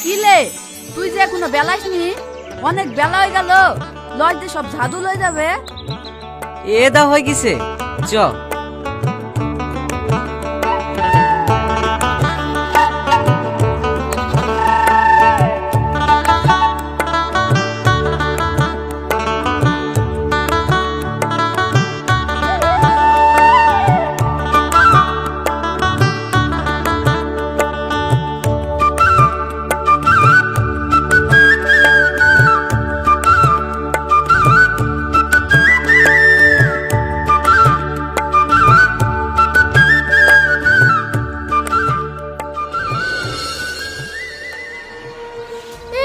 কিলে তুই যে এখনো বেলাসনি, অনেক বেলা হয়ে গেল। লজ দিয়ে সব ঝাড়ু লয়ে যাবে। এ দা হয়ে গেছে, চ।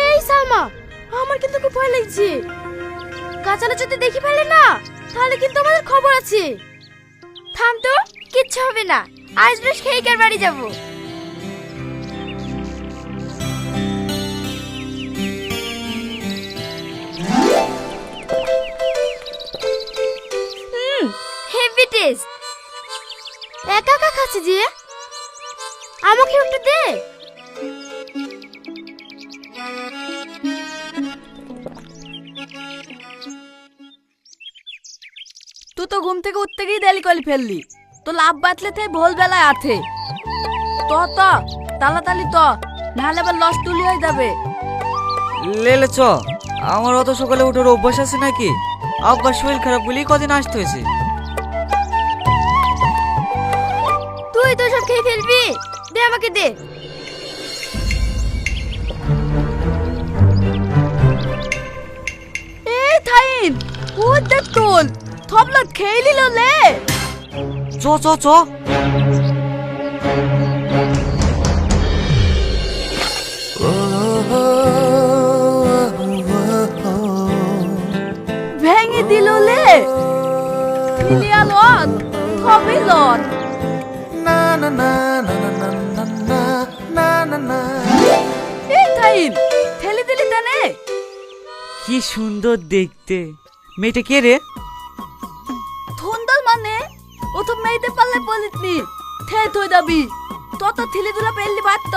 এই সালমা, আমার কিন্তু খুব ভয় লাগছে। কাঁচালো যদি দেখি ফেলে না, তাহলে কিন্তু আমাদের খবর আছে। থাম তো, কিচ্ছু হবে না। আজ বেশ খেয়ে কার বাড়ি যাব। Heavy taste. একা একা খাচ্ছি যে, আমাকে একটু দে। তুই তো ঘুম থেকে উঠতে গিয়ে দেরি করে ফেললি। তো লাভ বাতলে থেকে ভোল বেলায় আছে। তো তাড়াতাড়ি তো, নাহলে আবার লস তুলি হয়ে যাবে। লেলে চ। আমার অত সকালে উঠার অভ্যাস আছে নাকি? আব্বার শরীর খারাপ বলেই কদিন আসতে হয়েছে। তুই তো সব খেয়ে ফেলবি, দে আমাকে দে। এই থাইন, ও দেখ তোল থবলা খেয়ে নিল লে। চ চ চ। ভেঙে দিল লে। ফিলিয়া লন, থবি লন। এই থাইন, ঠেলে দিলি তানে। কি সুন্দর দেখতে। মেয়েটা কে রে? ধন্দল মানে ও তো মেয়েতে পারলে বলিতনি থে থই দাবি। তত থিলি দুলা পেললি বাত।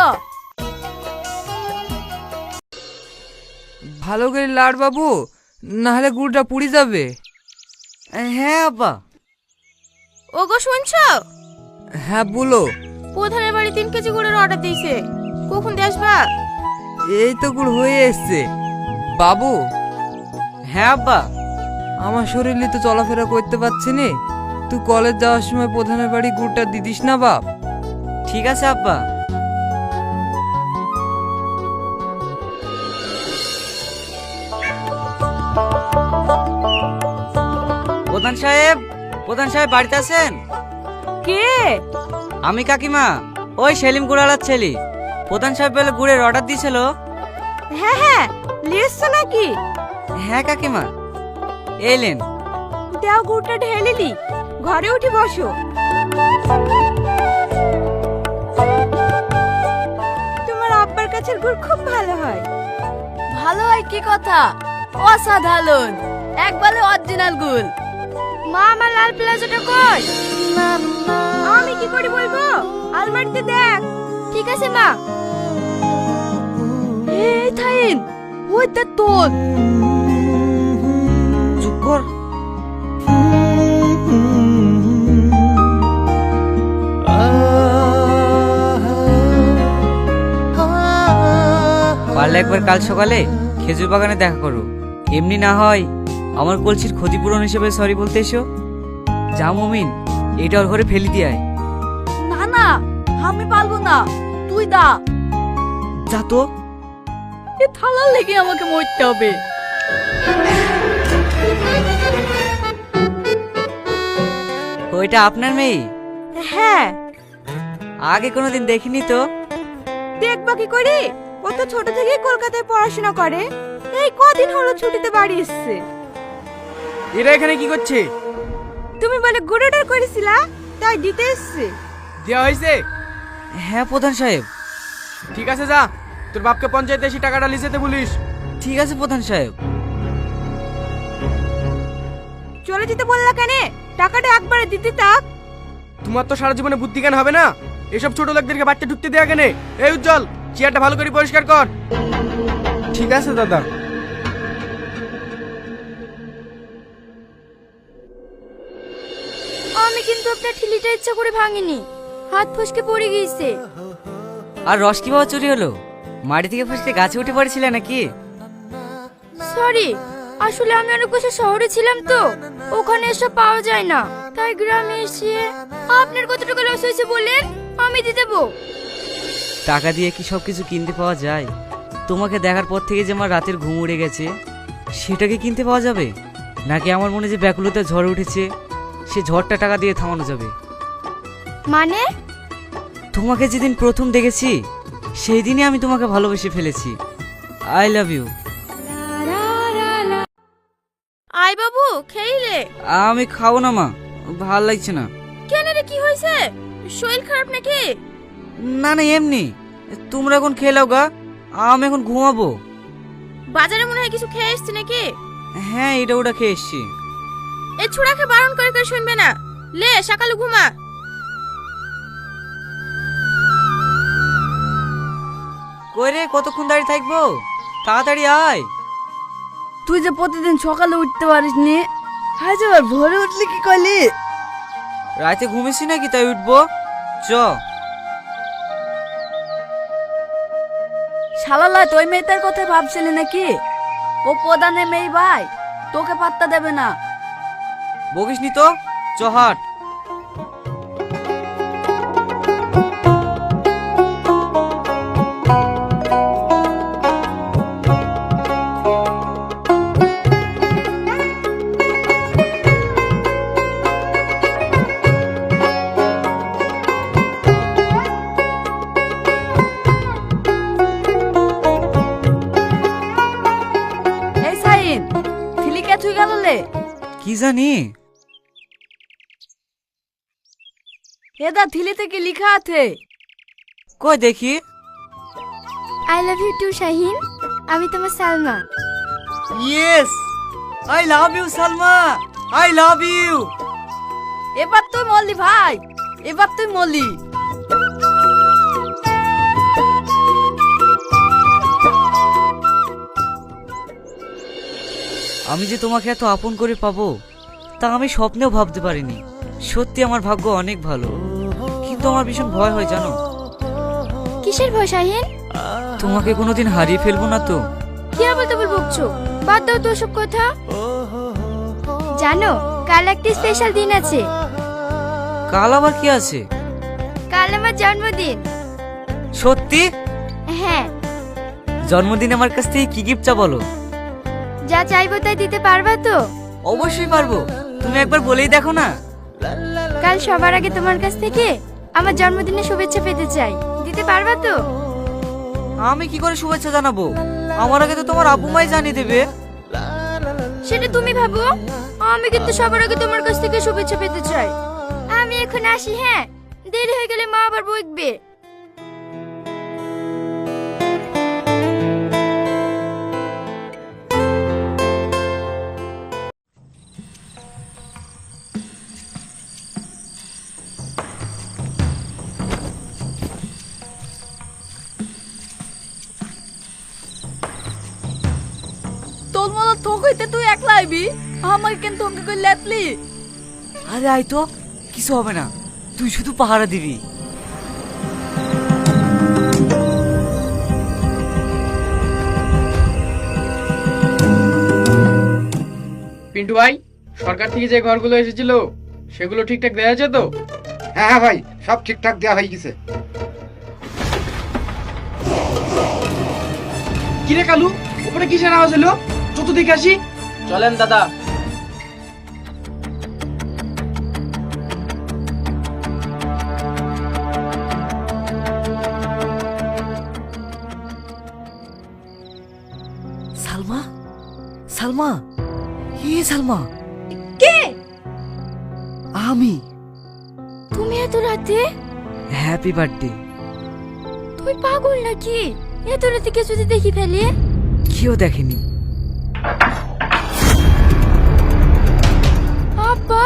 ভালো করে লাড় বাবু, নাহলে গুড়টা পুড়ে যাবে। হ্যাঁ আব্বা। ওগো শুনছো? হ্যাঁ বলো। প্রধানের বাড়ি 3 কেজি গুড়ের অর্ডার দিয়েছে। কখন দিয়ে আসবা? এই তো গুড় হয়ে এসছে। বাবু, হ্যাঁ আব্বা। আমার শরীরে তো চলাফেরা করতে পারছি নি। তুই কলেজ যাওয়ার সময় প্রধানের বাড়ি গুড়টা দিদিস না বাপ। ঠিক আছে আব্বা। প্রধান সাহেব, প্রধান সাহেব বাড়িতে আছেন? কে? আমি কাকিমা, ওই সেলিম গুড়ালার ছেলে। প্রধান সাহেব বলে গুড়ের অর্ডার দিয়েছিল। হ্যাঁ হ্যাঁ, লিয়েছো নাকি? হ্যাঁ কাকিমা, এলেন। দাও গুড়টা ঢেলেলি, ঘরে উঠে বসো। তোমার আব্বার কাছের গুড় খুব ভালো হয়। ভালো হয় কি কথা, অসাধারণ, একবারে অরিজিনাল গুল। মা, আমার লাল প্লাজোটা কই? আমি কি করে বলবো? আলমারিতে দেখ। ঠিক আছে মা। এই থাইন, ওই দেখ তোল। চুপ কর। পারলে একবার কাল সকালে খেজুর বাগানে দেখা করো। এমনি না হয় আমার কলসির ক্ষতিপূরণ হিসেবে সরি বলতে এসো। যা মমিন, এটা ওর ঘরে ফেলি দিয়ে আয়। না না, আমি পারবো না, তুই দা। যা তো। এ থালার লেগে আমাকে মরতে হবে। ওইটা আপনার মেয়ে? হ্যাঁ। আগে কোনোদিন দেখিনি তো। দেখবা কি করি? ও তো ছোট থেকেই কলকাতায় পড়াশোনা করে। এই কদিন হলো ছুটিতে বাড়ি এসেছে। এরা এখানে কি করছে? তুমি বলে গুড় অর্ডার করেছিলা, তাই দিতে এসেছে। দেওয়া হয়েছে? হ্যাঁ প্রধান সাহেব। ঠিক আছে, যা তোর বাপকে পঞ্চায়েতে এসে টাকাটা লিখেতে বলিস। ঠিক আছে প্রধান সাহেব। চলে যেতে বললা কেন? টাকাটা একবারে দিতে থাক। তোমার তো সারা জীবনে বুদ্ধি জ্ঞান হবে না। এসব ছোট লোকদেরকে বাড়িতে ঢুকতে দেয়া কেন? এই উজ্জ্বল, চেয়ারটা ভালো করে পরিষ্কার কর। ঠিক আছে দাদা। আমি কিন্তু আপনার ঠিলিটা ইচ্ছা করে ভাঙিনি, হাত ফসকে পড়ে গিয়েছে। আর রস কিভাবে চুরি হলো? মাটি থেকে ফসকে গাছে উঠে পড়েছিলে নাকি? সরি, আসলে আমি অনেক বছর শহরে ছিলাম তো, ওখানে এসব পাওয়া যায় না, তাই গ্রামে এসে। আপনার কত টাকা লস হয়েছে বলেন, আমি দিয়ে দেবো। টাকা দিয়ে কি সব কিছু কিনতে পাওয়া যায়? তোমাকে দেখার পর থেকে যে আমার রাতের ঘুম উড়ে গেছে, সেটাকে কিনতে পাওয়া যাবে? নাকি আমার মনে যে ব্যাকুলতা ঝড় উঠেছে, সে ঝড়টা টাকা দিয়ে থামানো যাবে? মানে? তোমাকে যেদিন প্রথম দেখেছি, সেই দিনই আমি তোমাকে ভালোবেসে ফেলেছি। I love you. আই বাবু, খেইলে? আমি খাবো না মা, ভাল লাগছে না। কেন রে, কি হয়েছে? শরীর খারাপ নাকি? না না, এমনি। তোমরা এখন খেয়ে নাও গা, আমি এখন ঘুমাবো। বাজারে মনে হয় কিছু খেয়ে এসছি নাকি? হ্যাঁ, এটা ওটা খেয়ে এসছি। এই ছোড়াকে বারণ করে করে শুনবে না, লে সকালে ঘুমা। কই রে, কতক্ষণ দাঁড়িয়ে থাকবো? তাড়াতাড়ি আয়। তুই যে প্রতিদিন সকালে উঠতে পারিস নি, আজ আবার ভোরে উঠলি কি করলি? রাতে ঘুমিয়েছি নাকি তাই উঠবো? চ। শালালা তুই মেয়েটার কথা ভাবছিলি নাকি? ও প্রধানের মেয়ে ভাই, তোকে পাত্তা দেবে না। বকিস নি তো, চ হাট। এই সাইন, থিলিকে তুই গেল লে? কি জানি? এদা থিলিতে কি লিখা আছে? কই দেখি। I love you too Shahin, আমি তোমার Salma. Yes, I love you Salma, I love you. এবার তুই মরলি ভাই, এবার তুই মরলি। আমি যে তোমাকে এত আপন করে পাবো, তা আমি স্বপ্নেও ভাবতে পারিনি। সত্যি আমার ভাগ্য অনেক ভালো, কিন্তু আমার ভীষণ ভয় হয় জানো। কিসের ভয় শাহিন? তোমাকে কোনোদিন হারিয়ে ফেলবো না তো? কি আবার তবে বকছো, বাদ দাও তো সব কথা। জানো, কাল একটা স্পেশাল দিন আছে। কাল আবার কি আছে? কাল আমার জন্মদিন। সত্যি? হ্যাঁ। জন্মদিন আমার কাছ থেকে কি গিফট চা বলো? যা চাইবো তাই দিতে পারবা তো? অবশ্যই পারবো, তুমি একবার বলেই দেখো না। কাল সবার আগে তোমার কাছ থেকে আমার জন্মদিনের শুভেচ্ছা পেতে চাই, দিতে পারবা তো? আমি কি করে শুভেচ্ছা জানাবো? আমার আগে তো তোমার আব্বু মাই জানিয়ে দেবে। সেটা তুমি ভাবো, আমি কিন্তু সবার আগে তোমার কাছ থেকে শুভেচ্ছা পেতে চাই। আমি এখন আসি, হ্যাঁ, দেরি হয়ে গেলে মা আবার বকবে। তোর মতো থোক হইতে তুই একলা আইবি, আমাকে কিন্তু তোকে কই লেতলি। আরে আয় তো, কিছু হবে না, তুই শুধু পাহারা দিবি। পিন্টু ভাই, সরকার থেকে যে ঘরগুলো এসেছিল সেগুলো ঠিকঠাক দেওয়া আছে তো? হ্যাঁ হ্যাঁ ভাই, সব ঠিকঠাক দেওয়া হয়ে গেছে। কিরে কালু, উপরে কিসের আওয়াজ হলো? চত দেখে আসি। চলেন দাদা। সালমা, সালমা, সালমা। কে? আমি। তুমি এত রাতে? Happy birthday. তুই পাগল নাকি? এত রাতে কে যদি দেখি ফেলে? কেউ দেখেনি। আব্বা,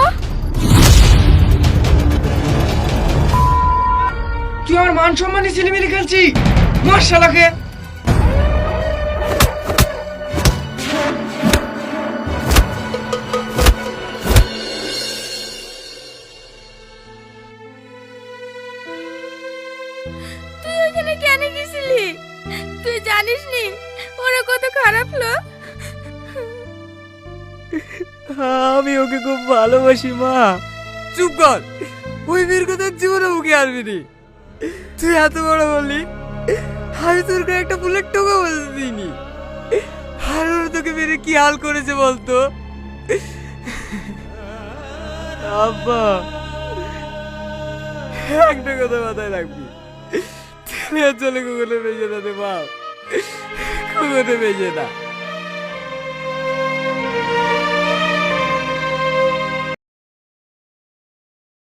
তুই আমার মান সম্মানে ছেলেমেয়ে খেলছি? মার শালাকে। তুই ওখানে কেন গেছিলি? তুই জানিস নি ওরা কত খারাপ লোক? আমি ওকে খুব ভালোবাসি মা। চুপ কর, ওই মেয়ের কথা জীবনে মুখে আসবি নি। তুই এত বড় বললি, আমি তোর গায়ে একটা বুলেট টোকা বলতে দিইনি। আর ওর তোকে মেরে কি হাল করেছে বলতো? আব্বা, একটা কথা মাথায় রাখবি, তুই আর চলে কখনো বেঁচে না রে বাপ, কখনো বেঁচে না।